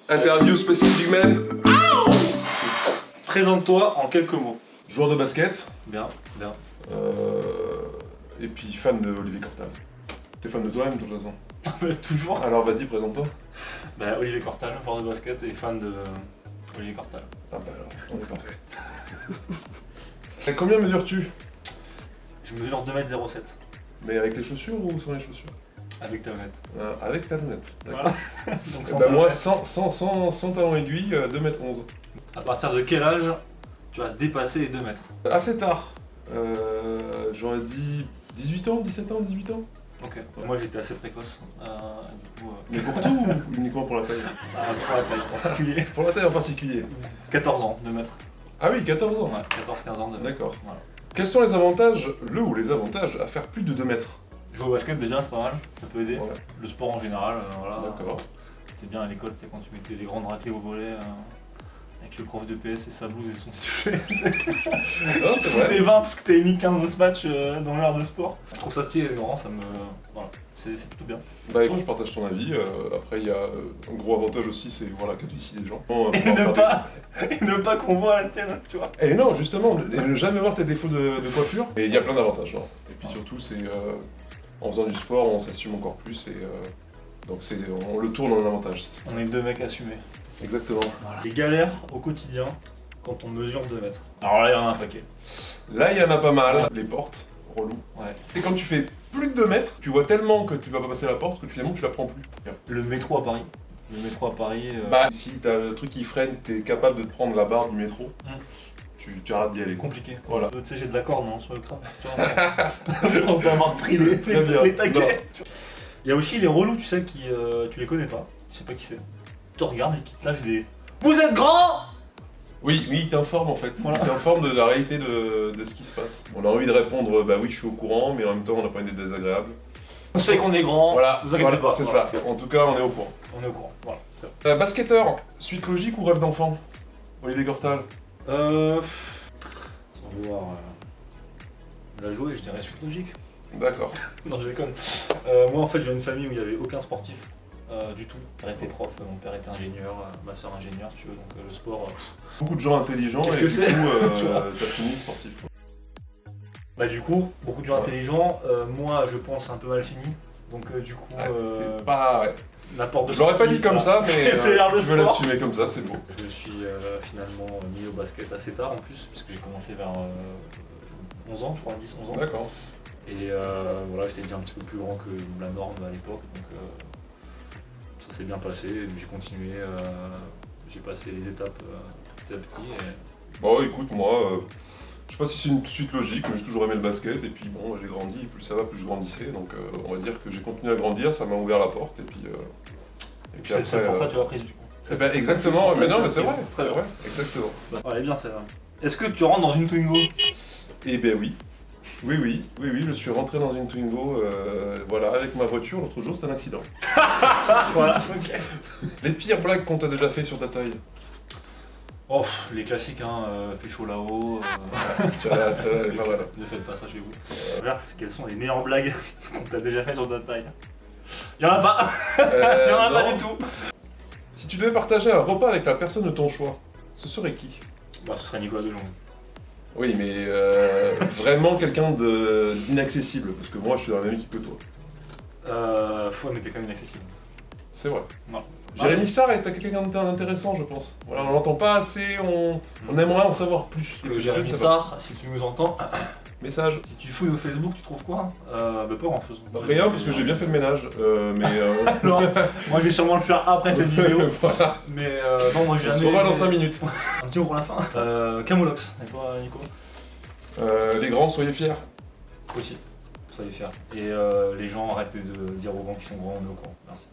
Interview spécifique, man. Présente-toi en quelques mots. Joueur de basket. Bien, bien. Et puis fan de Olivier Cortal. T'es fan de toi-même de toute façon. Toujours. Alors vas-y, présente-toi. Bah, Olivier Cortal, joueur de basket et fan de Olivier Cortal. Ah bah alors, on est parfait. Et combien mesures-tu? Je mesure 2m07 Mais avec les chaussures ou sans les chaussures? avec ta lunette. Avec ta lunette. Voilà. Donc, sans Bah ta moi, lunette. sans talons aiguilles, 2m11. À partir de quel âge tu as dépassé les 2 mètres? Assez tard. J'aurais dit 18 ans, 17 ans, 18 ans. Ok. Moi j'étais assez précoce. Du coup, Mais pour tout ou uniquement pour la taille? pour la taille en particulier. Pour la taille en particulier. 14 ans, 2 mètres. Ah oui, 14 ans. Ouais, 14-15 ans, 2 mètres. D'accord. Voilà. Quels sont les avantages, les avantages à faire plus de 2 mètres? Jouer au basket déjà c'est pas mal, ça peut aider. Ouais. Le sport en général, voilà. D'accord. C'était bien à l'école, c'est quand tu mettais les grandes raclées au volet avec le prof de PS et sa blouse et son sifflet. Non, Tu c'est foutais vrai. 20 parce que t'avais mis 15 de ce match dans l'heure de sport. Je trouve ça stylé, vraiment, ça me. Voilà, c'est plutôt bien. Bah écoute, je partage ton avis. Après, il y a un gros avantage aussi, c'est voilà, qu'être ici des gens. Et ne pas qu'on voit la tienne, tu vois. Et non, justement, et ne jamais voir tes défauts de coiffure. Et il y a plein d'avantages. Hein. Et puis surtout, c'est en faisant du sport, on s'assume encore plus. Et donc on le tourne en avantage. Ça. On est deux mecs assumés. Exactement. Voilà. Les galères au quotidien quand on mesure 2 mètres. Alors là, il y en a un paquet. Là, il y en a pas mal. Les portes, relou. Ouais. Et quand tu fais plus de 2 mètres, tu vois tellement que tu vas pas passer la porte que finalement tu la prends plus. Le métro à Paris. Le métro à Paris. Bah, si t'as le truc qui freine, t'es capable de te prendre la barre du métro, tu arrêtes d'y aller. compliqué. Voilà. Tu sais, j'ai de la corde non, sur le crâne. Tu vois, je pense d'avoir pris les Très bien. taquets. Il y a aussi les relous, tu sais, qui tu les connais pas. Tu sais pas qui c'est. Tu te regardes et qui te lâchent des. Vous êtes grand! Oui, il t'informe en fait. Voilà. Il t'informe de la réalité de ce qui se passe. On a envie de répondre, bah oui, je suis au courant, mais en même temps, on n'a pas une idée désagréable. On sait qu'on est grand. Voilà, vous inquiétez pas. c'est voilà. ça. En tout cas, on est au courant. On est au courant. Voilà. Basketteur, suite logique ou rêve d'enfant? Olivier Cortal. Sans vouloir la jouer, je dirais suite logique. D'accord. Non, je déconne. Moi, en fait, j'ai une famille où il n'y avait aucun sportif du tout. Mon père était prof, mon père était ingénieur, ma soeur ingénieure, si tu veux. Donc le sport. Beaucoup de gens intelligents Qu'est-ce et que du c'est coup, Tu vois. t'as fini sportif. Bah du coup, beaucoup de gens Ouais. intelligents. Moi, je pense un peu mal fini. Donc du coup, C'est pas... Ouais. la porte de Je l'aurais pas dit comme ça, mais c'est vers si le tu veux sport. l'assumer comme ça, c'est beau. Je me suis finalement mis au basket assez tard en plus, puisque j'ai commencé vers 11 ans, je crois, 10-11 ans. D'accord. Et voilà, j'étais déjà un petit peu plus grand que la norme à l'époque, donc ça s'est bien passé. J'ai continué, j'ai passé les étapes petit à petit. Et... Bon, écoute, moi, je sais pas si c'est une suite logique, mais j'ai toujours aimé le basket, et puis bon, j'ai grandi, plus ça va, plus je grandissais, donc on va dire que j'ai continué à grandir, ça m'a ouvert la porte, et puis c'est pour ça que tu as pris du coup. Eh ben, exactement, mais non, mais c'est vrai, Très c'est bien. vrai, exactement. Elle est bien celle-là. Est-ce que tu rentres dans une Twingo? Eh ben oui. Oui, je suis rentré dans une Twingo, voilà, avec ma voiture, l'autre jour c'était un accident. Voilà, ok. Les pires blagues qu'on t'a déjà fait sur ta taille? Oh, les classiques, hein, fait chaud là-haut. Celle-là, elle est pas mal. Ne faites pas ça chez vous. Inverse, quelles sont les meilleures blagues qu'on t'a déjà fait sur ta taille? Y'en a pas. Y'en a pas non. du tout. Si tu devais partager un repas avec la personne de ton choix, ce serait qui? Bah, ce serait Nicolas Dejon. Oui, mais vraiment quelqu'un d'inaccessible, parce que moi je suis dans la même équipe que toi. Fou, mais t'es quand même inaccessible. C'est vrai. Non. Jérémy Sarr est quelqu'un d'intéressant, je pense. Voilà, on l'entend pas assez, on aimerait en savoir plus. Jérémy Je ne sais pas. Sarr, si tu nous entends, Message. si tu fouilles au Facebook, tu trouves quoi? Bah, pas grand chose. Rien, parce que j'ai bien fait le ménage, mais... Alors, moi je vais sûrement le faire après cette vidéo. voilà. Mais non, moi j'ai On jamais. se revoit dans 5 minutes. Un petit mot pour la fin. Camoulox, et toi Nico? Les grands, soyez fiers. Aussi, soyez fiers. Et les gens arrêtez de dire aux grands qui sont grands, on est au courant. Merci.